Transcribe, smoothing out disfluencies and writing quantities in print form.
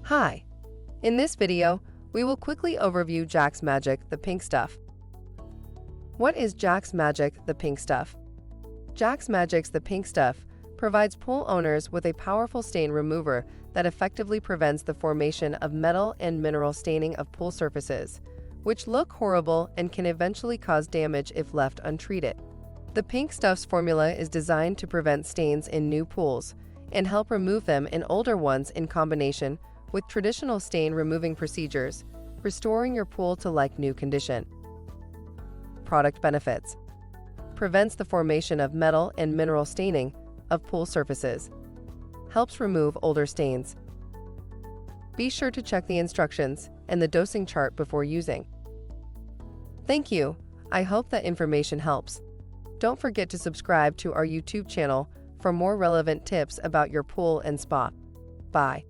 Hi! In this video, we will quickly overview Jack's Magic, the pink stuff. What is Jack's Magic, the pink stuff? Jack's Magic's the pink stuff provides pool owners with a powerful stain remover that effectively prevents the formation of metal and mineral staining of pool surfaces, which look horrible and can eventually cause damage if left untreated. The pink stuff's formula is designed to prevent stains in new pools and help remove them in older ones in combination with traditional stain removing procedures, restoring your pool to like-new condition. Product benefits: prevents the formation of metal and mineral staining of pool surfaces, helps remove older stains. Be sure to check the instructions and the dosing chart before using. Thank you. I hope that information helps. Don't forget to subscribe to our YouTube channel for more relevant tips about your pool and spa. Bye.